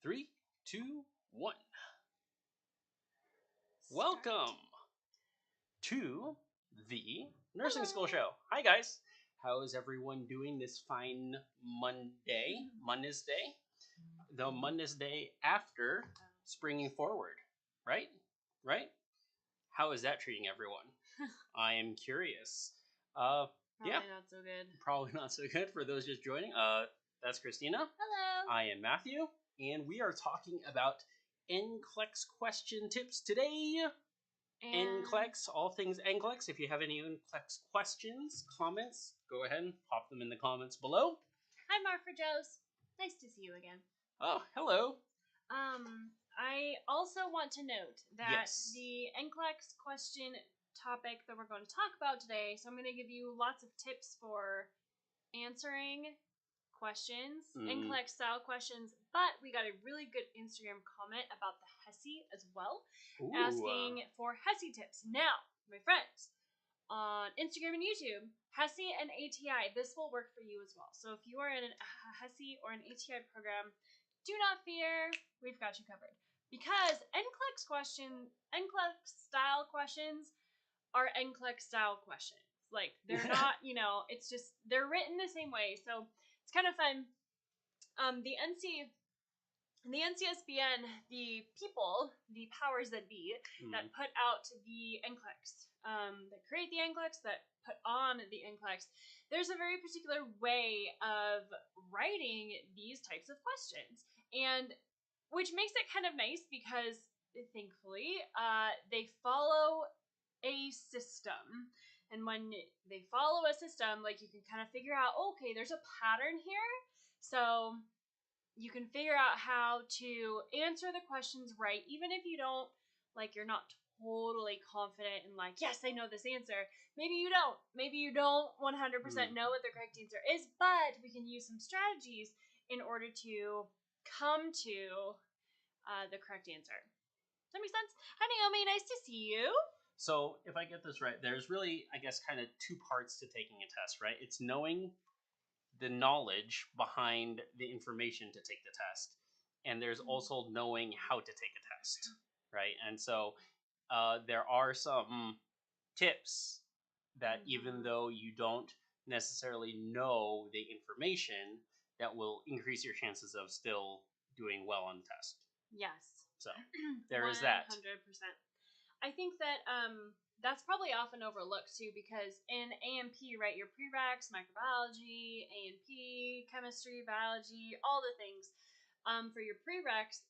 3, 2, 1. Welcome to the Nursing School Show. Hi, guys. How is everyone doing this fine Monday? The Monday after springing forward, right? Right? How is that treating everyone? I am curious. Probably Yeah, not so good. probably not so good for those just joining. That's Christina. Hello. I am Matthew, and we are talking about NCLEX question tips today. NCLEX, all things NCLEX. If you have any NCLEX questions, comments, go ahead and pop them in the comments below. Hi, Marfa Joes. Nice to see you again. Oh, hello. I also want to note that Yes. the NCLEX question topic that we're going to talk about today, so I'm going to give you lots of tips for answering questions, NCLEX style questions, but we got a really good Instagram comment about the HESI as well, asking for HESI tips. Now, my friends, on Instagram and YouTube, HESI and ATI, this will work for you as well. So if you are in a HESI or an ATI program, do not fear, we've got you covered. Because NCLEX style questions are NCLEX style questions. Like, they're not, it's just, they're written the same way. So it's kind of fun. The NCSBN, the people, the powers that be, that put out the NCLEX, that create the NCLEX, that put on the NCLEX, there's a very particular way of writing these types of questions. And which makes it kind of nice because, thankfully, they follow a system. And when they follow a system, like, you can kind of figure out, okay, there's a pattern here. So you can figure out how to answer the questions right, even if you don't, like, you're not totally confident in, like, yes, I know this answer. Maybe you don't. Maybe you don't 100% know what the correct answer is, but we can use some strategies in order to come to the correct answer. Does that make sense? Hi, Naomi. Nice to see you. So, if I get this right, there's really, I guess, kind of two parts to taking a test, right? It's knowing the knowledge behind the information to take the test, and there's also knowing how to take a test, right? And so there are some tips that even though you don't necessarily know the information, that will increase your chances of still doing well on the test. Yes. So there is that. 100%. I think that that's probably often overlooked too, because in A&P, right, your prereqs, microbiology, A&P, chemistry, biology, all the things, for your prereqs,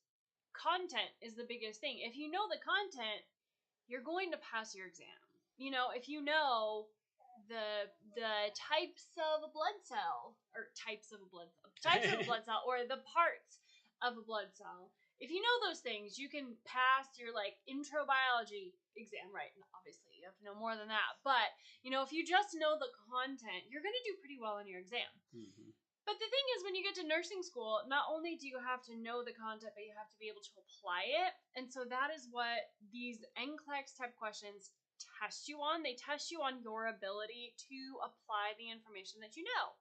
content is the biggest thing. If you know the content, you're going to pass your exam. If you know the types of a blood cell, or types of a blood cell, or the parts of a blood cell, if you know those things, you can pass your, like, intro biology exam, right? And obviously, you have to know more than that. But, if you just know the content, you're going to do pretty well in your exam. Mm-hmm. But the thing is, when you get to nursing school, not only do you have to know the content, but you have to be able to apply it. And so that is what these NCLEX type questions test you on. They test you on your ability to apply the information that you know.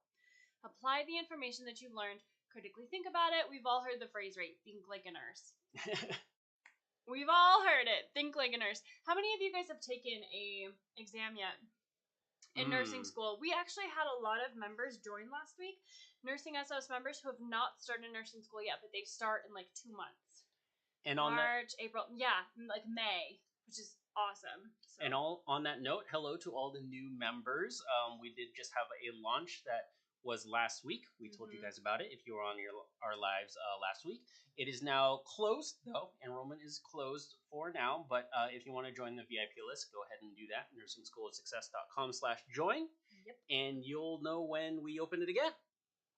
Apply the information that you've learned. Critically think about it. We've all heard the phrase, right? Think like a nurse. We've all heard it. Think like a nurse. How many of you guys have taken a exam yet in nursing school? We actually had a lot of members join last week, nursing SOS members who have not started nursing school yet, but they start in like 2 months. And on March, April, like May, which is awesome. So. And on that note, hello to all the new members. We did just have a launch that was last week. We told you guys about it if you were on our lives last week. It is now closed, though. Enrollment is closed for now, but if you want to join the VIP list, go ahead and do that. NursingSchoolOfSuccess.com/join. Yep. And you'll know when we open it again.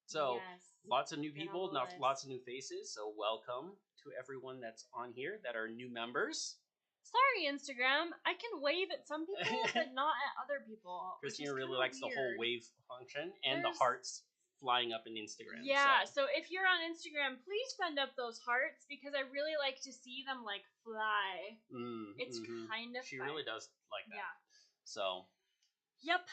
So lots of new people, lots of new faces. So welcome to everyone that's on here that are new members. Sorry, Instagram. I can wave at some people, but not at other people. Christina really likes the whole wave function and the hearts flying up in Instagram. Yeah, so if you're on Instagram, please send up those hearts, because I really like to see them, like, fly. It's kind of She fun. really does like that. Yeah. So. Yep.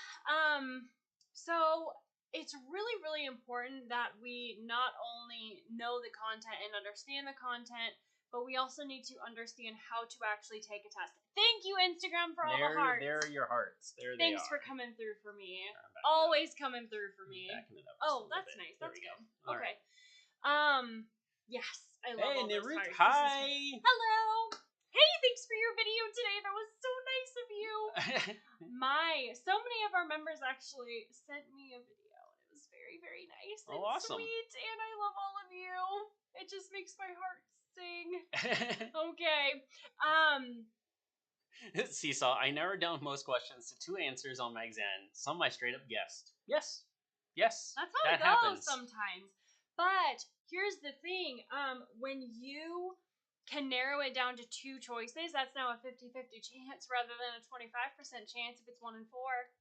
So it's really, really important that we not only know the content and understand the content, but we also need to understand how to actually take a test. Thank you, Instagram, for all the hearts. There are your hearts. There they are. Thanks for coming through for me. Always coming through for me. Backing it up Oh, that's nice. That's good. Okay. Right. Yes, I love all those Niruth, hearts. hi. Hello. Hey, thanks for your video today. That was so nice of you. So many of our members actually sent me a video, and it was very, very nice and awesome. sweet, and I love all of you. It just makes my heart sing. Okay. Seesaw, I narrowed down most questions to 2 answers on my exam. Some I straight up guessed. Yes. That's how it goes sometimes. But here's the thing. When you can narrow it down to 2 choices, that's now a 50-50 chance rather than a 25% chance if it's 1 and 4,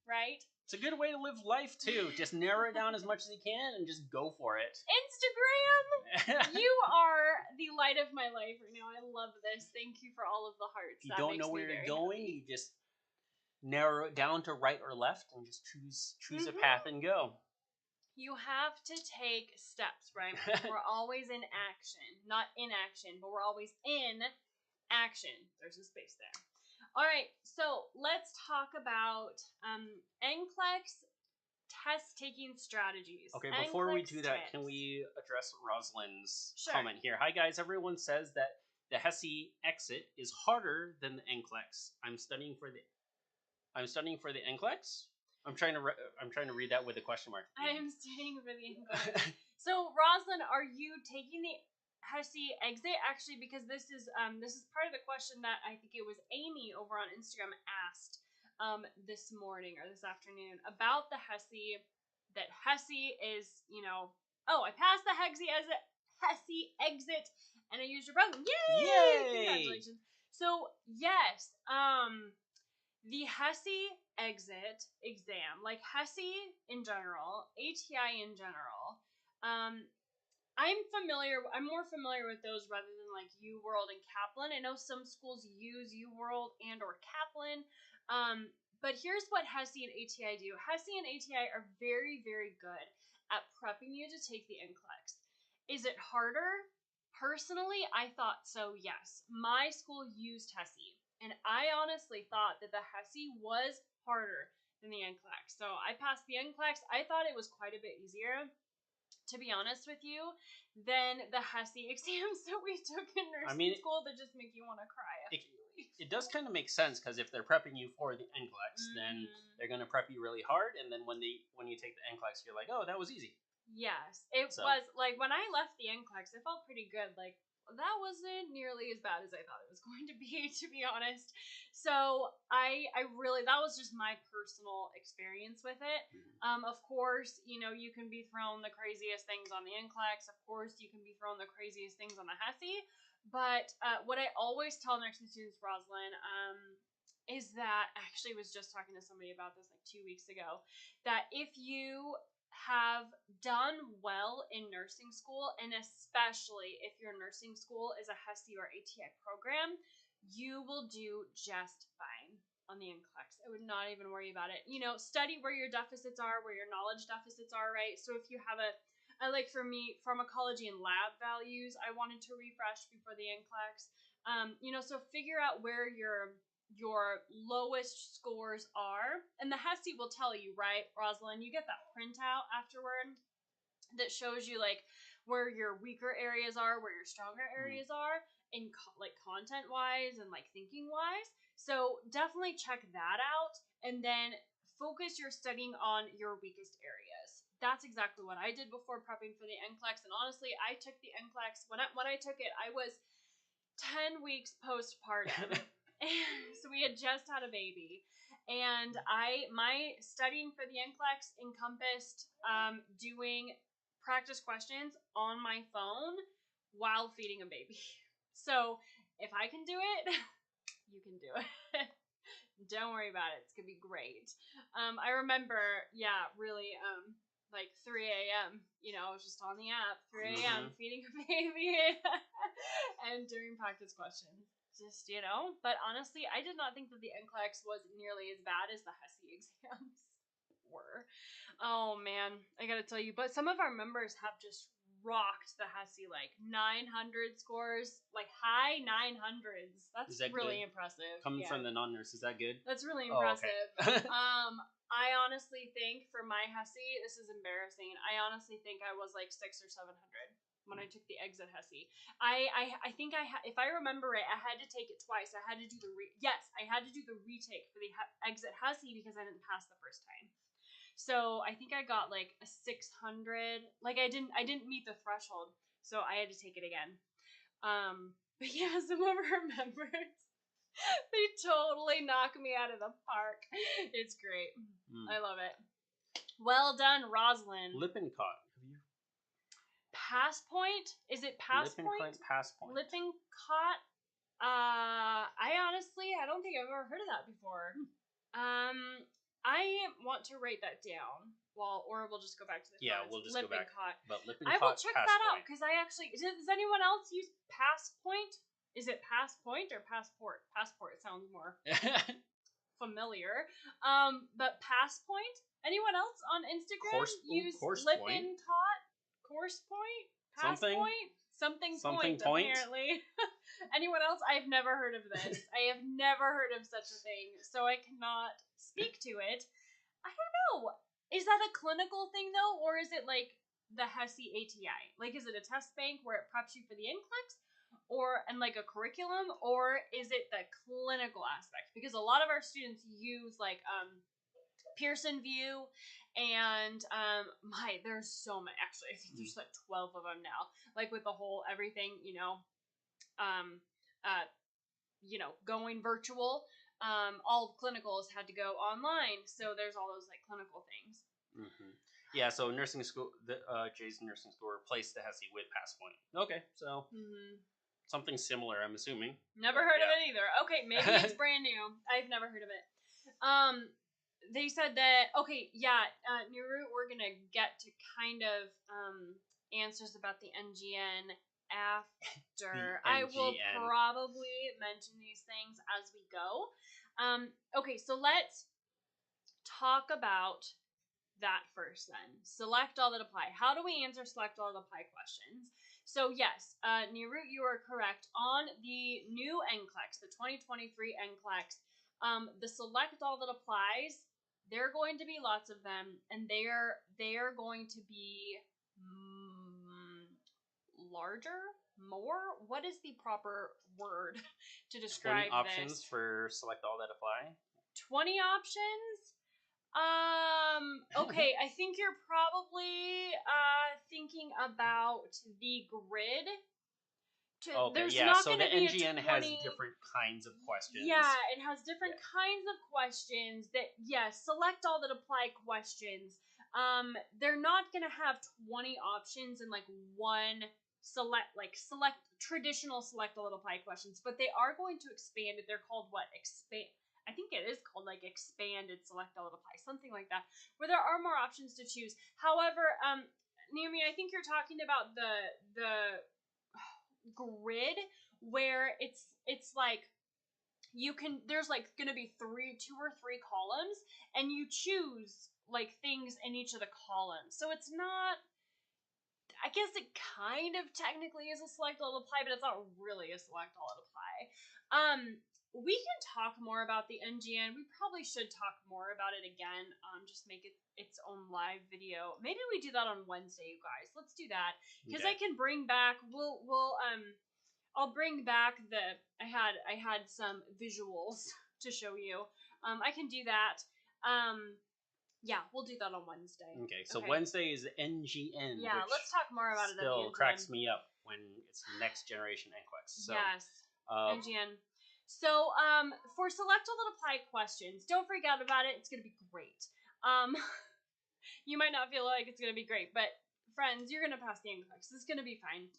right? It's a good way to live life, too. Just narrow it down as much as you can and just go for it. Instagram! You are the light of my life right now. I love this. Thank you for all of the hearts. If you don't know where you're going, you just narrow it down to right or left and just choose a path and go. You have to take steps, right? We're always in action. Not inaction, but we're always in action. There's a space there. All right, so let's talk about NCLEX test-taking strategies. Okay, before we do that, can we address Rosalind's comment here? Hi, guys. Everyone says that the HESI exit is harder than the NCLEX. I'm studying for the NCLEX? I'm trying to read that with a question mark. I am studying for the NCLEX. So, Rosalind, are you taking the HESI exit? Actually, because this is part of the question that I think it was Amy over on Instagram asked this morning or this afternoon about the HESI. That HESI is, I passed the HESI exit and I used your program. Yay! Congratulations. So, yes, the HESI exit exam, like HESI in general, ATI in general, I'm more familiar with those rather than like UWorld and Kaplan. I know some schools use UWorld and or Kaplan, but here's what HESI and ATI do. HESI and ATI are very, very good at prepping you to take the NCLEX. Is it harder? Personally, I thought so, yes. My school used HESI. And I honestly thought that the HESI was harder than the NCLEX. So I passed the NCLEX. I thought it was quite a bit easier, to be honest with you, than the HESI exams that we took in nursing school that just make you want to cry after you leave. It does kind of make sense, because if they're prepping you for the NCLEX, then they're going to prep you really hard, and then when you take the NCLEX, you're like, oh, that was easy. Yes, it was. Like, when I left the NCLEX, it felt pretty good. Like, that wasn't nearly as bad as I thought it was going to be honest. So that was just my personal experience with it. Of course, you can be thrown the craziest things on the NCLEX. Of course, you can be thrown the craziest things on the HESI. But what I always tell nursing students, Rosalind, is that I actually was just talking to somebody about this like 2 weeks ago, that if you have done well in nursing school, and especially if your nursing school is a HESI or ATI program, you will do just fine on the NCLEX. I would not even worry about it. Study where your deficits are, where your knowledge deficits are, right? So if you have like for me, pharmacology and lab values, I wanted to refresh before the NCLEX. So figure out where your lowest scores are, and the HESI will tell you, right, Rosalind? You get that printout afterward that shows you like where your weaker areas are, where your stronger areas are, in like content wise and like thinking wise. So definitely check that out, and then focus your studying on your weakest areas. That's exactly what I did before prepping for the NCLEX, and honestly, I took the NCLEX when I took it. I was 10 weeks postpartum. So we had just had a baby, and my studying for the NCLEX encompassed doing practice questions on my phone while feeding a baby. So if I can do it, you can do it. Don't worry about it. It's gonna be great. I remember, really, like 3 a.m. I was just on the app, 3 a.m. feeding a baby, and doing practice questions. Just, but honestly, I did not think that the NCLEX was nearly as bad as the HESI exams. were. Oh man, I gotta tell you, but some of our members have just rocked the HESI, like 900 scores, like high 900s. That's that really good? impressive. Coming from the non-nurse, is that good? That's really Oh, okay. impressive. I honestly think for my HESI, this is embarrassing. I honestly think I was like 600 or 700 when I took the exit HESI. I think if I remember right, I had to take it twice. I had to do I had to do the retake for the exit HESI because I didn't pass the first time. So I think I got like a 600. Like I didn't meet the threshold, so I had to take it again. But yeah, some of our members, they totally knock me out of the park. It's great. I love it. Well done, Rosalind. Lippincott. Have you? Pass point? Is it pass point? Pass point. Lippincott. I honestly, I don't think I've ever heard of that before. I want to write that down. Or we'll just go back to the comments. We'll just go back. But Lippincott, I will check that out because I actually does anyone else use pass point? Is it pass point or passport? Passport sounds more familiar. But pass point? Anyone else on Instagram use Lippincott? Course point? Pass point? Something point, apparently. Anyone else? I've never heard of this. I have never heard of such a thing, so I cannot speak to it. I don't know. Is that a clinical thing, though, or is it like the HESI ATI? Like, is it a test bank where it preps you for the NCLEX, and like a curriculum, or is it the clinical aspect? Because a lot of our students use like Pearson VUE, and there's so many. Actually, I think there's like 12 of them now. Like with the whole everything, going virtual. All clinicals had to go online, so there's all those like clinical things. Mm-hmm. Yeah, so nursing school, Jay's nursing school replaced the HESI with PassPoint. Okay, so something similar, I'm assuming. Never heard of it either. Okay, maybe it's brand new. I've never heard of it. They said that Niru, we're gonna get to kind of answers about the NGN after. I will probably mention these things as we go. Okay, so let's talk about that first then. Select all that apply. How do we answer select all that apply questions? So yes, Niru, you are correct. On the new NCLEX, the 2023 NCLEX, the select all that applies, there are going to be lots of them, and they are going to be larger, more. What is the proper word to describe 20 options for select all that apply? 20 options? Okay, I think you're probably thinking about the grid. Okay, so the NGN has different kinds of questions. Yeah, it has different kinds of questions that, select all that apply questions. They're not going to have 20 options in like one select traditional select all that apply questions, but they are going to expand it. They're called I think it is called like expanded select all that apply, something like that, where there are more options to choose. However, Naomi, I think you're talking about the grid where it's like there's like gonna be 2 or 3 columns, and you choose like things in each of the columns. So it's not, I guess it kind of technically is a select all apply, but it's not really a select all apply. We can talk more about the NGN. We probably should talk more about it again. Just make it its own live video. Maybe we do that on Wednesday, you guys. Let's do that because I can bring back. I'll bring back I had some visuals to show you. I can do that. We'll do that on Wednesday. Okay, so Wednesday is NGN. Yeah, let's talk more about it. Still cracks me up when it's next generation NCLEX. So, yes, NGN. So, for select all that apply questions, don't freak out about it. It's gonna be great. You might not feel like it's gonna be great, but friends, you're gonna pass the NCLEX. It's gonna be fine.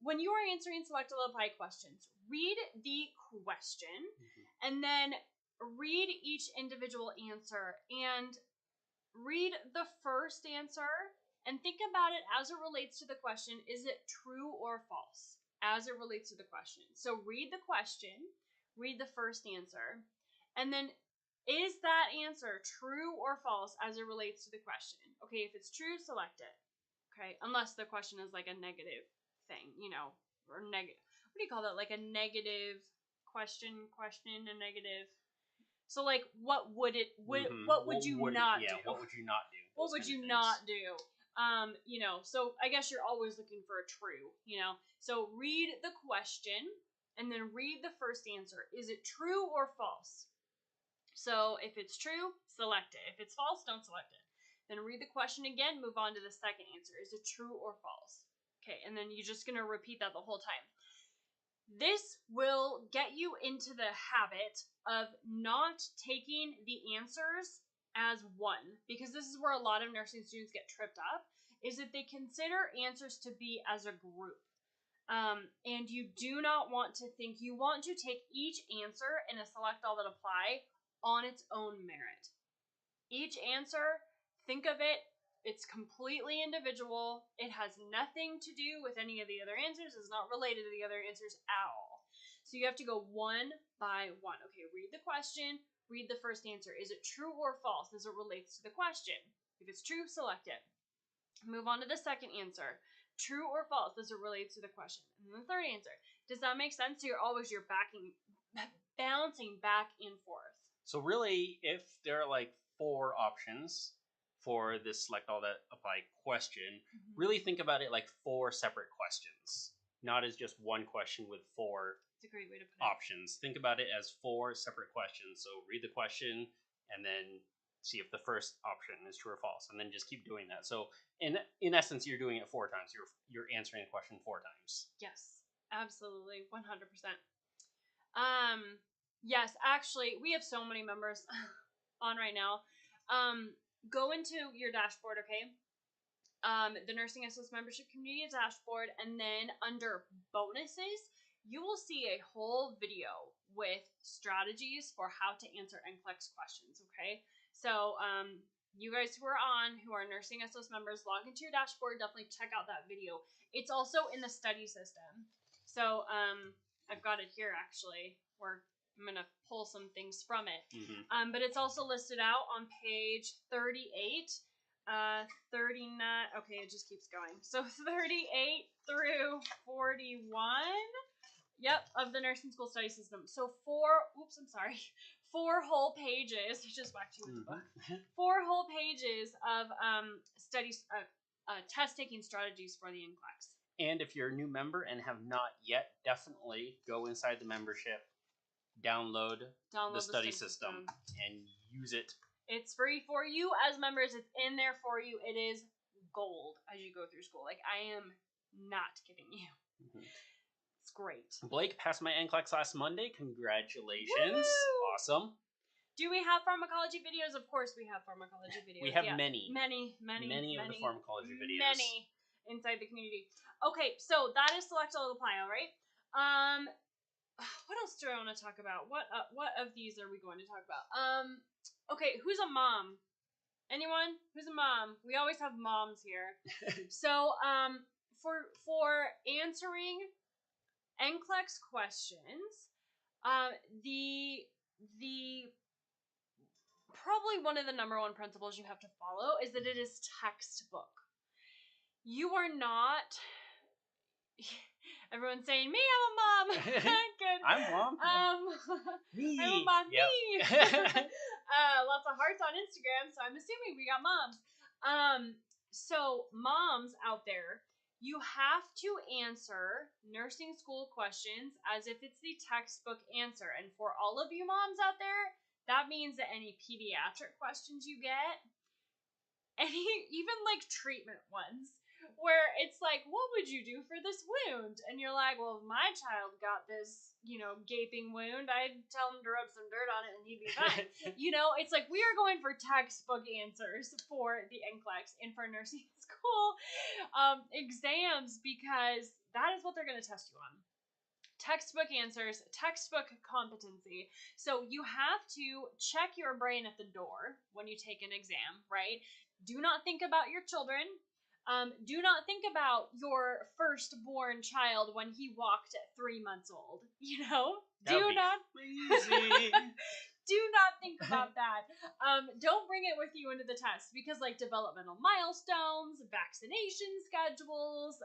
When you are answering select all apply questions, read the question and then read each individual answer and read the first answer and think about it as it relates to the question. Is it true or false as it relates to the question? So read the question, read the first answer, and then Is that answer true or false as it relates to the question? Okay, if it's true, select it. Okay, unless the question is like a negative thing, or negative. What do you call that? Like a negative question, a negative. So like, what would it? What would you not do? What would you not do? What would you not do? So I guess you're always looking for a true. So read the question and then read the first answer. Is it true or false? So if it's true, select it. If it's false, don't select it. Then read the question again, move on to the second answer. Is it true or false? Okay, and then you're just going to repeat that the whole time. This will get you into the habit of not taking the answers as one, because this is where a lot of nursing students get tripped up, is that they consider answers to be as a group. And you do not want to think, you want to take each answer and select all that apply on its own merit. Each answer, think of it, it's completely individual. It has nothing to do with any of the other answers. It's not related to the other answers at all. So you have to go one by one. Okay, read the question, read the first answer. Is it true or false as it relates to the question? If it's true, select it. Move on to the second answer. True or false as it relates to the question. And then the third answer. Does that make sense? So you're bouncing back and forth. So really, if there are like 4 options for this select all that apply question, really think about it like 4 separate questions, not as just one question with 4 It's a great way to put options. Think about it as 4 separate questions. So read the question and then see if the first option is true or false, and then just keep doing that. So in essence, you're doing it 4 times. You're answering a question 4 times. Yes, absolutely, 100%. Yes, actually, we have so many members on right now. Go into your dashboard, okay? The Nursing SOS Membership Community dashboard, and then under bonuses, you will see a whole video with strategies for how to answer NCLEX questions, okay? So, you guys who are Nursing SOS members, log into your dashboard, definitely check out that video. It's also in the study system. So, I've got it here, actually, where I'm going to pull some things from it. But it's also listed out on page 38, 39, okay, it just keeps going. So 38 through 41, of the nursing school study system. So 4 whole pages, just back to the book. 4 whole pages of studies, test taking strategies for the NCLEX. And if you're a new member and have not yet, definitely go inside the membership, download the study system and use it. It's free for you as members. It's in there for you. It is gold as you go through school. Like, I am not kidding you. It's great. Blake passed my NCLEX last Monday. Congratulations. Woo! Awesome. Do we have pharmacology videos? Of course we have pharmacology videos. We have many of the pharmacology videos. Many inside the community. Okay, so that is select all apply, all right? What else do I want to talk about? What of these are we going to talk about? Okay, who's a mom? Anyone? Who's a mom? We always have moms here. So, for answering NCLEX questions, the probably one of the number one principles you have to follow is that it is textbook. You are not. Everyone's saying, me, I'm a mom. Good. I'm a mom. Me. I'm a mom. Yep. Me. Lots of hearts on Instagram, so I'm assuming we got moms. So moms out there, you have to answer nursing school questions as if it's the textbook answer. And for all of you moms out there, that means that any pediatric questions you get, even like treatment ones, where it's like, what would you do for this wound? And you're like, well, if my child got this, gaping wound, I'd tell him to rub some dirt on it and he'd be fine. It's like we are going for textbook answers for the NCLEX and for nursing school exams, because that is what they're going to test you on. Textbook answers, textbook competency. So you have to check your brain at the door when you take an exam, right? Do not think about your children. Do not think about your firstborn child when he walked at 3 months old. Do not. Crazy. Do not think about that. Don't bring it with you into the test because, like, developmental milestones, vaccination schedules,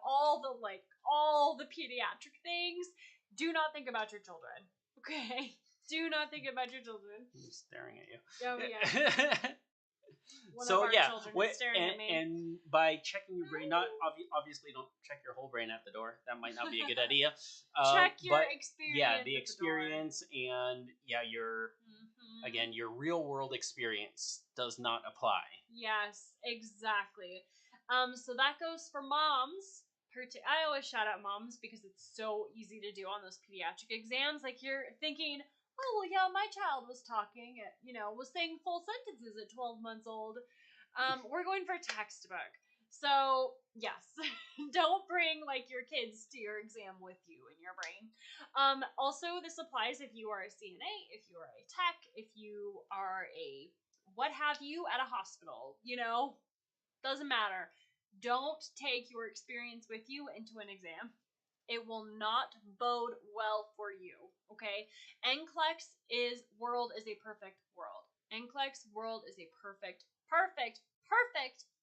all the pediatric things. Do not think about your children. Okay. Do not think about your children. I'm staring at you. Oh yeah. One of our children is staring at me. And by checking your brain, not obviously don't check your whole brain at the door. That might not be a good idea. Check your experience. Yeah, the experience and again, your real world experience does not apply. Yes, exactly. So that goes for moms. I always shout out moms because it's so easy to do on those pediatric exams. Like, you're thinking, oh, well, yeah, my child was talking, was saying full sentences at 12 months old. We're going for textbook. So, yes, don't bring, like, your kids to your exam with you in your brain. Also, this applies if you are a CNA, if you are a tech, if you are a what have you at a hospital, doesn't matter. Don't take your experience with you into an exam. It will not bode well for you, okay? NCLEX world is a perfect world. NCLEX world is a perfect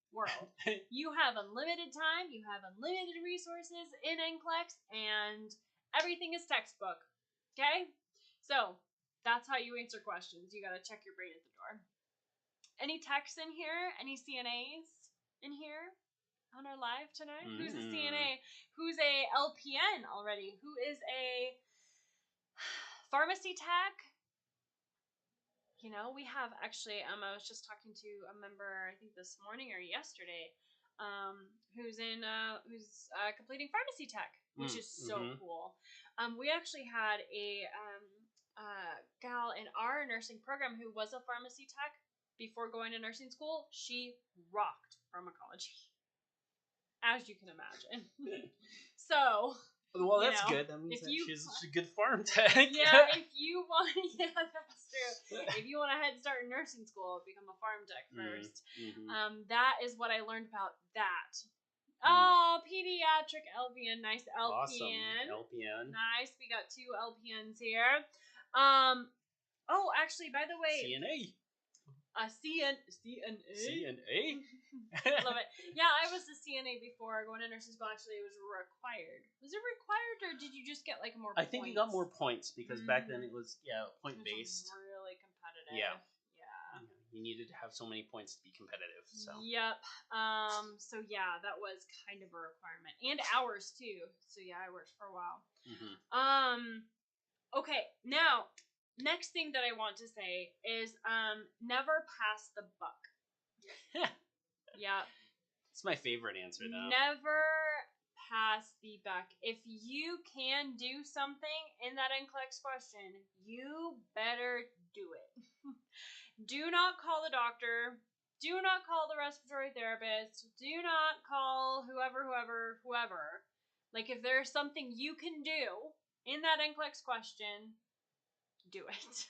world. You have unlimited time, you have unlimited resources in NCLEX, and everything is textbook, okay? So, that's how you answer questions. You gotta check your brain at the door. Any techs in here? Any CNAs in here? On our live tonight? Who's a CNA? Who's a LPN already? Who is a pharmacy tech? We have actually, I was just talking to a member, I think this morning or yesterday, who's completing pharmacy tech, which is so cool. We actually had a gal in our nursing program who was a pharmacy tech before going to nursing school. She rocked pharmacology, as you can imagine. So, well, that's good. That means she's a good farm tech. Yeah, that's true. If you want to head start in nursing school, become a farm tech first. That is what I learned about that. Oh, pediatric LPN, nice LPN. Awesome. LPN. Nice, we got 2 LPNs here. Actually, by the way, CNA. CNA. Love it. Yeah, I was a CNA before going to nursing school. Actually, it was required. Was it required, or did you just get like more? I think you got more points because back then it was point based. Really competitive. Yeah. You needed to have so many points to be competitive. So. Yep. So yeah, that was kind of a requirement, and hours too. So yeah, I worked for a while. Okay, now. Next thing that I want to say is never pass the buck. Yeah. It's my favorite answer, though. Never pass the buck. If you can do something in that NCLEX question, you better do it. Do not call the doctor. Do not call the respiratory therapist. Do not call whoever. Like, if there's something you can do in that NCLEX question, do it.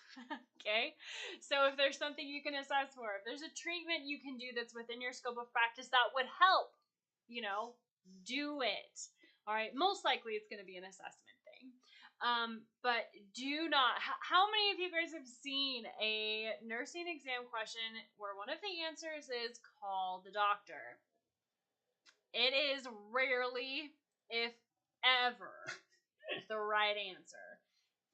Okay? So if there's something you can assess for, if there's a treatment you can do that's within your scope of practice that would help, do it. All right? Most likely it's going to be an assessment thing. But do not. How many of you guys have seen a nursing exam question where one of the answers is call the doctor? It is rarely, if ever, the right answer.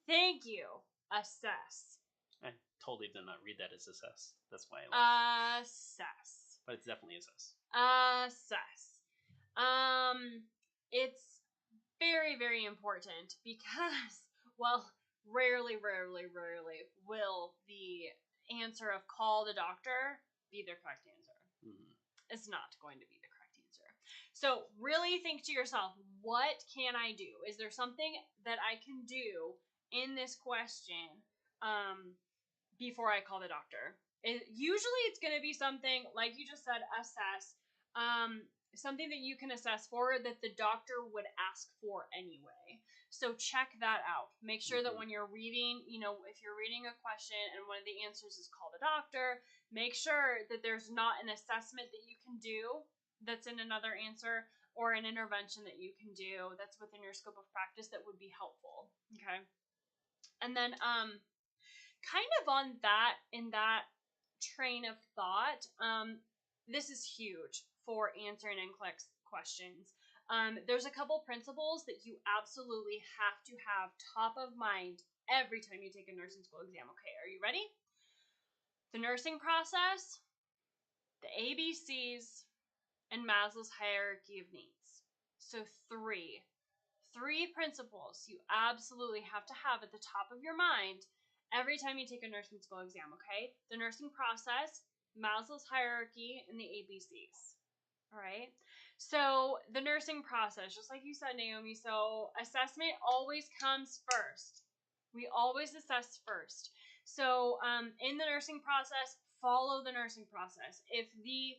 Thank you. Assess. I totally did not read that as assess. That's why I left. Assess. But it's definitely assess. Assess. It's very, very important because, rarely will the answer of call the doctor be the correct answer. It's not going to be the correct answer. So really think to yourself, what can I do? Is there something that I can do in this question before I call the doctor? Usually it's going to be something, like you just said, assess. Something that you can assess for that the doctor would ask for anyway. So check that out. Make sure that when you're reading, if you're reading a question and one of the answers is call the doctor, make sure that there's not an assessment that you can do that's in another answer, or an intervention that you can do that's within your scope of practice that would be helpful. Okay? And then kind of on that, in that train of thought, this is huge for answering NCLEX questions. There's a couple principles that you absolutely have to have top of mind every time you take a nursing school exam. Okay, are you ready? The nursing process, the ABCs, and Maslow's hierarchy of needs. So three principles you absolutely have to have at the top of your mind every time you take a nursing school exam, okay? The nursing process, Maslow's hierarchy, and the ABCs. All right? So the nursing process, just like you said, Naomi, so assessment always comes first. We always assess first. So in the nursing process, follow the nursing process. If the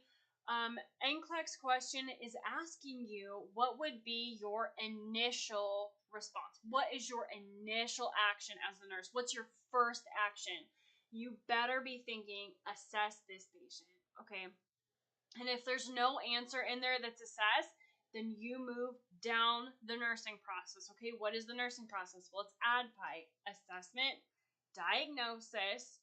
NCLEX question is asking you what would be your initial response. What is your initial action as a nurse? What's your first action? You better be thinking, assess this patient, okay? And if there's no answer in there that's assessed, then you move down the nursing process, okay? What is the nursing process? Well, it's ADPI, assessment, diagnosis,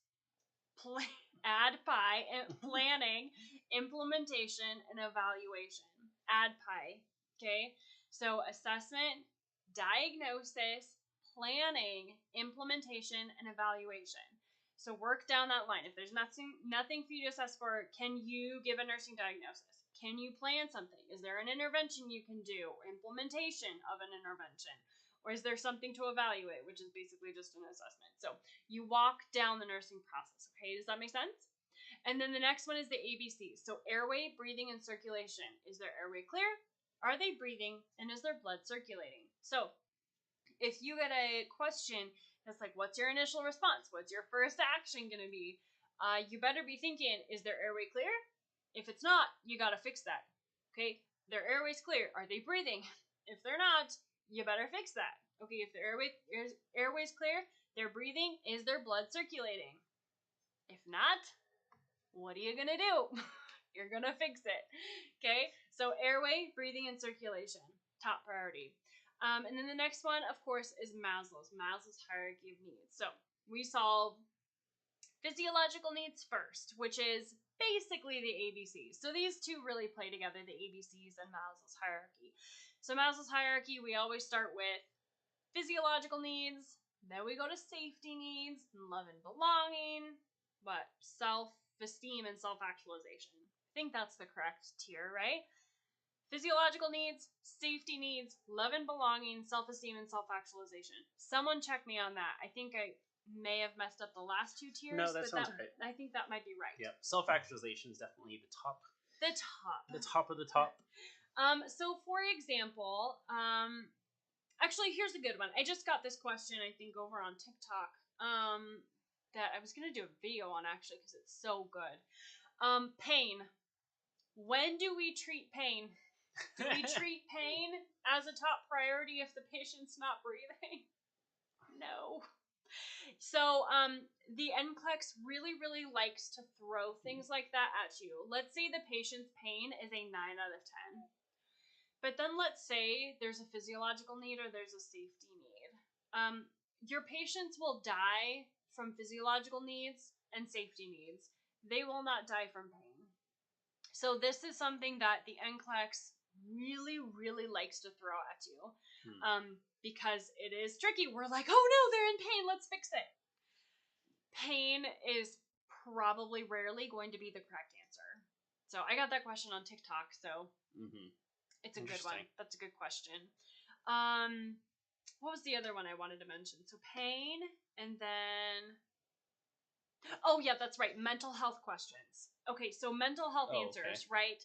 planning, implementation, and evaluation. ADPI, okay? So assessment, diagnosis, planning, implementation, and evaluation. So work down that line. If there's nothing for you to assess for, can you give a nursing diagnosis? Can you plan something? Is there an intervention you can do? Or implementation of an intervention? Or is there something to evaluate, which is basically just an assessment? So you walk down the nursing process, okay? Does that make sense? And then the next one is the ABCs. So airway, breathing, and circulation. Is their airway clear? Are they breathing? And is their blood circulating? So if you get a question that's like, what's your initial response? What's your first action going to be? You better be thinking, is their airway clear? If it's not, you got to fix that. Okay? Their airway's clear. Are they breathing? If they're not, you better fix that. Okay, if their airway's clear, they're breathing, is their blood circulating? If not, what are you going to do? You're going to fix it. Okay? So airway, breathing, and circulation. Top priority. And then the next one, of course, is Maslow's hierarchy of needs. So we solve physiological needs first, which is basically the ABCs. So these two really play together, the ABCs and Maslow's hierarchy. So Maslow's hierarchy, we always start with physiological needs, then we go to safety needs, love and belonging, self-esteem and self-actualization. I think that's the correct tier, right? Physiological needs, safety needs, love and belonging, self-esteem, and self-actualization. Someone check me on that. I think I may have messed up the last two tiers. No, that sounds right. I think that might be right. Yep. Self-actualization is definitely the top. The top. The top of the top. So for example, actually, here's a good one. I just got this question, I think, over on TikTok, that I was going to do a video on, actually, because it's so good. Pain. When do we treat pain? Do we treat pain as a top priority if the patient's not breathing? No. So, the NCLEX really, really likes to throw things like that at you. Let's say the patient's pain is a 9 out of 10. But then let's say there's a physiological need or there's a safety need. Your patients will die from physiological needs and safety needs. They will not die from pain. So this is something that the NCLEX really, really likes to throw at you, because it is tricky. We're like, oh no, they're in pain, let's fix it. Pain is probably rarely going to be the correct answer. So I got that question on TikTok, so it's a good one. That's a good question. What was the other one I wanted to mention? So pain, and then... Oh, yeah, that's right. Mental health questions. Okay, so mental health answers, right?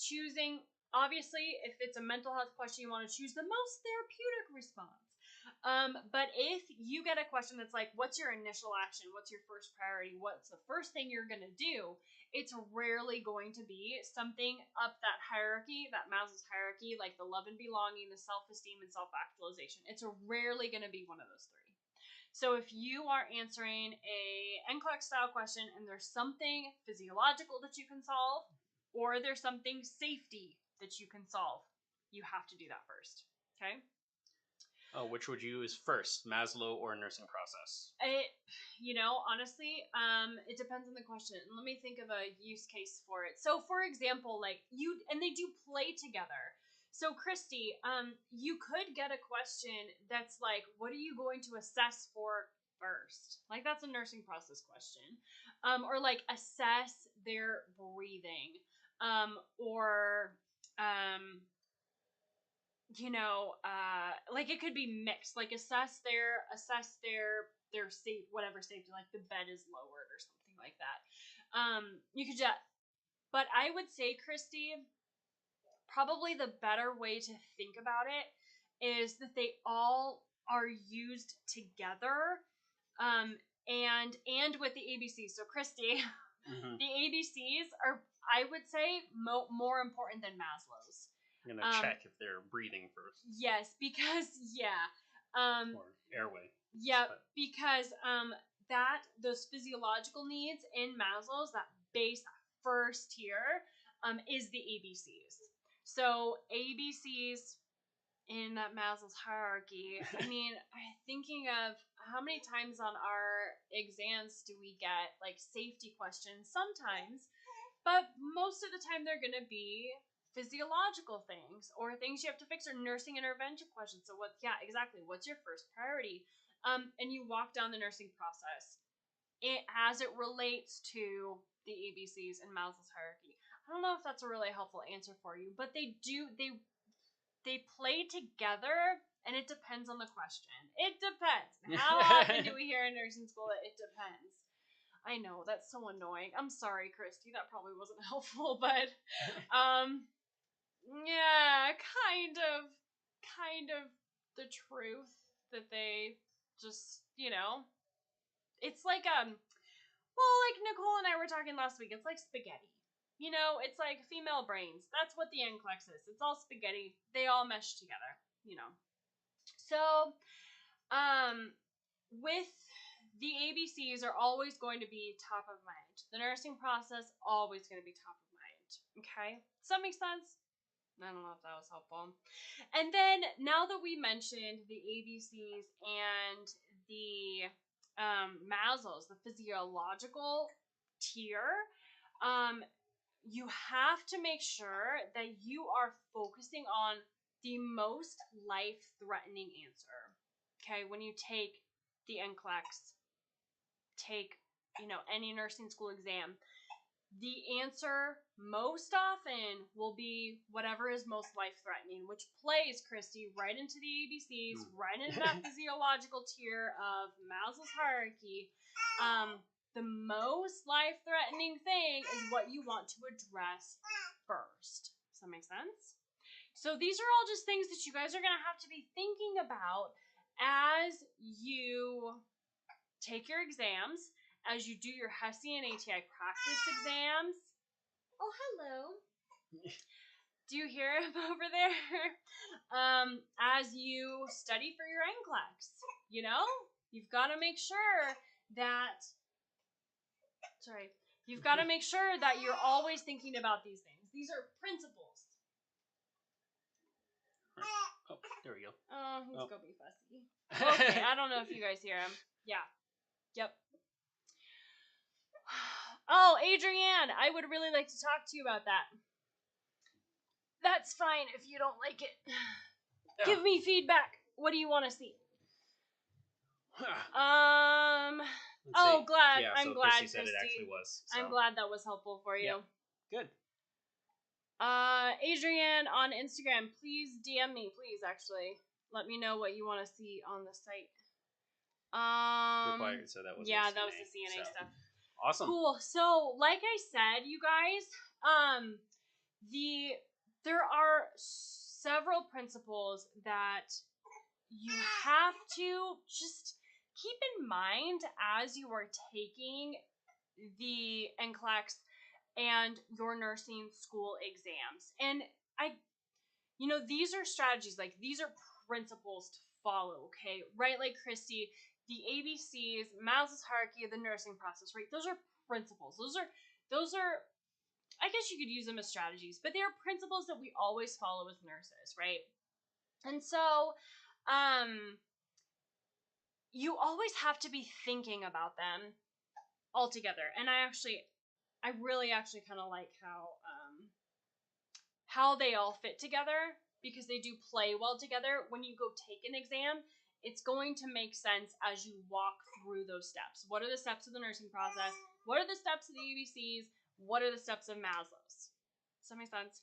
Choosing, obviously, if it's a mental health question, you want to choose the most therapeutic response. But if you get a question that's like, what's your initial action? What's your first priority? What's the first thing you're going to do? It's rarely going to be something up that hierarchy, that Maslow's hierarchy, like the love and belonging, the self-esteem, and self-actualization. It's rarely going to be one of those three. So if you are answering a NCLEX style question and there's something physiological that you can solve, or there's something safety that you can solve, you have to do that first. Okay? Oh, which would you use first, Maslow or nursing process? Honestly, it depends on the question. Let me think of a use case for it. So, for example, and they do play together. So, Christy, you could get a question that's like, what are you going to assess for first? Like, that's a nursing process question. Or like, assess their breathing. Or, like it could be mixed, like assess their safe, whatever safety, like the bed is lowered or something like that. You could just, but I would say, Christy, probably the better way to think about it is that they all are used together, and with the ABCs. So, Christy, the ABCs are, I would say, more important than Maslow's. I'm gonna check if they're breathing first. Yes, because or airway. Yeah, because those physiological needs in Maslow's, that base first tier, is the ABCs. So ABCs in that Maslow's hierarchy. I mean, thinking of how many times on our exams do we get like safety questions? Sometimes, but most of the time they're going to be physiological things or things you have to fix, or nursing intervention questions. So exactly. What's your first priority? And you walk down the nursing process as it relates to the ABCs and Maslow's hierarchy. I don't know if that's a really helpful answer for you, but they play together, and it depends on the question. It depends. How often do we hear in nursing school that it depends? I know, that's so annoying. I'm sorry, Christy. That probably wasn't helpful, but yeah, kind of the truth that they just, it's like like Nicole and I were talking last week, it's like spaghetti. It's like female brains. That's what the NCLEX is. It's all spaghetti. They all mesh together, So, with the ABCs are always going to be top of mind. The nursing process always going to be top of mind. Okay? Does that make sense? I don't know if that was helpful. And then now that we mentioned the ABCs and the Maslow's, the physiological tier, you have to make sure that you are focusing on the most life-threatening answer. Okay, when you take the NCLEX, take any nursing school exam, the answer most often will be whatever is most life-threatening, which plays, Christy, right into the ABCs, right into that physiological tier of Maslow's hierarchy. The most life-threatening thing is what you want to address first. Does that make sense? So these are all just things that you guys are going to have to be thinking about as you take your exams, as you do your HESI and ATI practice exams. Oh, hello. Do you hear him over there? As you study for your NCLEX, you've got to make sure that, you're always thinking about these things. These are principles. Oh, there we go. Oh, he's gonna be fussy. Okay, I don't know if you guys hear him. Yeah. Yep. Oh, Adrienne, I would really like to talk to you about that. That's fine if you don't like it. Yeah. Give me feedback. What do you want to see? I'm glad. Yeah, I'm so glad, Christy said it actually was. So. I'm glad that was helpful for you. Yeah. Good. Adrienne on Instagram, please DM me. Please, actually, let me know what you want to see on the site. Required, so that was that was the CNA stuff. Awesome. Cool. So, like I said, you guys, there are several principles that you have to just keep in mind as you are taking the NCLEX and your nursing school exams. And these are strategies, like these are principles to follow, okay? Right? Like Christy, the ABCs, Maslow's hierarchy of the nursing process, right? Those are principles. Those are, I guess you could use them as strategies, but they are principles that we always follow as nurses, right? And so, you always have to be thinking about them all together. And I really actually kind of like how they all fit together, because they do play well together. When you go take an exam, it's going to make sense as you walk through those steps. What are the steps of the nursing process? What are the steps of the ABCs? What are the steps of Maslow's? Does that make sense?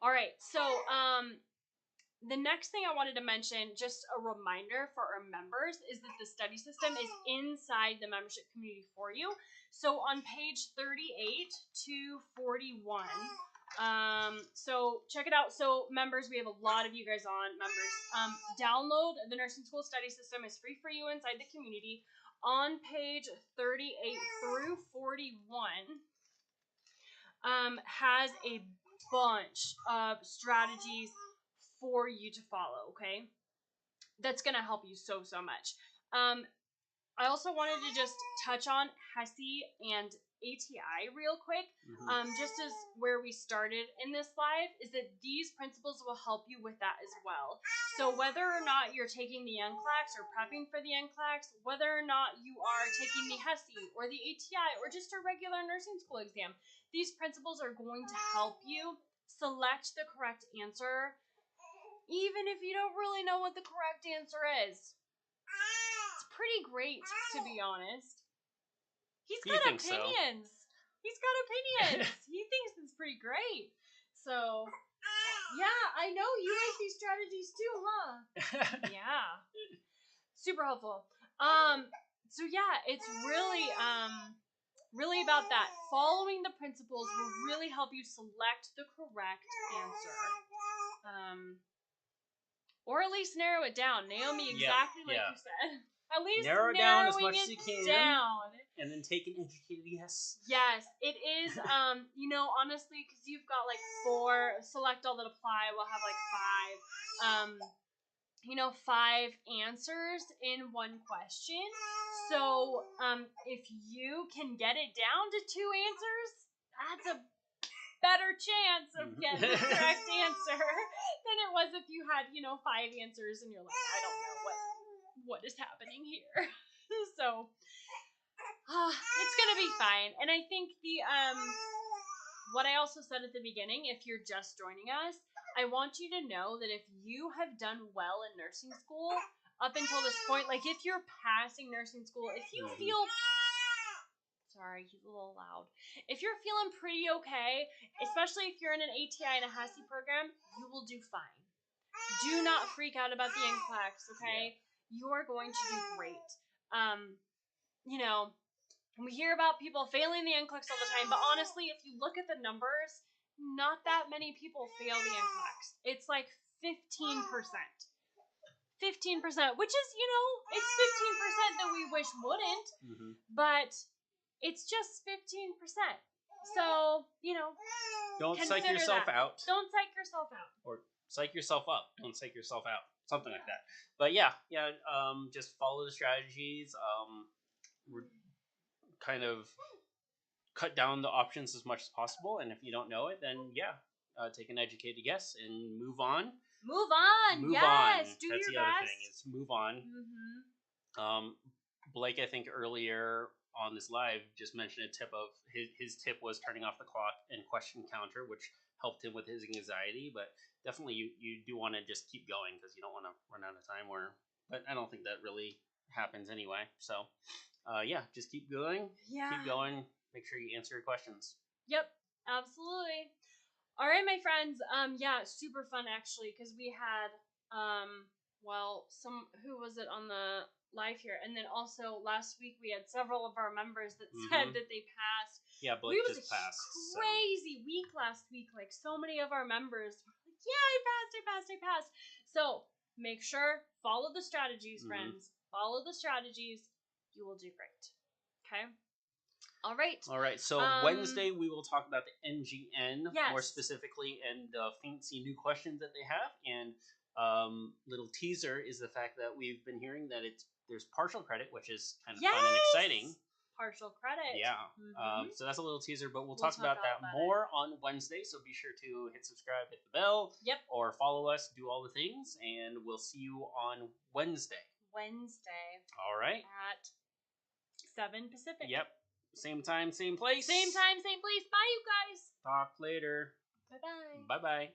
All right, so the next thing I wanted to mention, just a reminder for our members, is that the study system is inside the membership community for you. So on page 38 to 41, so check it out. So members, we have a lot of you guys on members. Download the nursing school study system is free for you inside the community. On page 38 through 41, has a bunch of strategies for you to follow, okay? That's going to help you so much. I also wanted to just touch on HESI and ATI real quick. Just as where we started in this live, is that these principles will help you with that as well. So whether or not you're taking the NCLEX or prepping for the NCLEX, whether or not you are taking the HESI or the ATI or just a regular nursing school exam, these principles are going to help you select the correct answer, even if you don't really know what the correct answer is. It's pretty great, to be honest. He's got opinions. So. He's got opinions. He thinks it's pretty great. So, yeah, I know you like these strategies too, huh? Yeah. Super helpful. So yeah, it's really about that. Following the principles will really help you select the correct answer. Or at least narrow it down. Naomi, exactly like you said. At least narrow it down as much as you can. And then take an educated guess. Yes, it is. Honestly, because you've got like 4, select all that apply. We'll have like 5. 5 answers in one question. So, if you can get it down to 2 answers, that's a better chance of getting the correct answer than it was if you had, 5 answers and you're like, I don't know what is happening here. So, it's gonna be fine. And I think what I also said at the beginning, if you're just joining us, I want you to know that if you have done well in nursing school up until this point, like if you're passing nursing school, if you feel... Sorry, he's a little loud. If you're feeling pretty okay, especially if you're in an ATI and a HESI program, you will do fine. Do not freak out about the NCLEX, okay? Yeah. You are going to do great. We hear about people failing the NCLEX all the time, but honestly, if you look at the numbers, not that many people fail the NCLEX. It's like 15%. 15%, which is, it's 15% that we wish wouldn't, but it's just 15%. So, don't psych yourself out. Don't psych yourself out. Or psych yourself up. Don't psych yourself out. Something like that. But just follow the strategies. Kind of cut down the options as much as possible. And if you don't know it, then take an educated guess and move on. Move on. Yes. Do That's your the other best. thing is move on. Blake, I think earlier on this live just mentioned a tip of his tip was turning off the clock and question counter, which helped him with his anxiety. But definitely you do want to just keep going because you don't want to run out of time. But I don't think that really happens anyway. So just keep going. Yeah. Keep going. Make sure you answer your questions. Yep, absolutely. All right, my friends. Super fun actually, because we had who was it on the live here, and then also last week we had several of our members that said that they passed. Yeah, Blake just passed. Crazy week last week. Like so many of our members were like, "Yeah, I passed." So make sure follow the strategies, friends. Follow the strategies. You will do great. Okay. All right. So Wednesday we will talk about the NGN more specifically and the fancy new questions that they have. And little teaser is the fact that we've been hearing that there's partial credit, which is kind of fun and exciting. partial credit. Yeah. So that's a little teaser, but we'll talk about that more on Wednesday. So be sure to hit subscribe, hit the bell, or follow us, do all the things, and we'll see you on Wednesday. All right. At 7 Pacific. Yep. Same time, same place. Same time, same place. Bye, you guys. Talk later. Bye-bye. Bye-bye.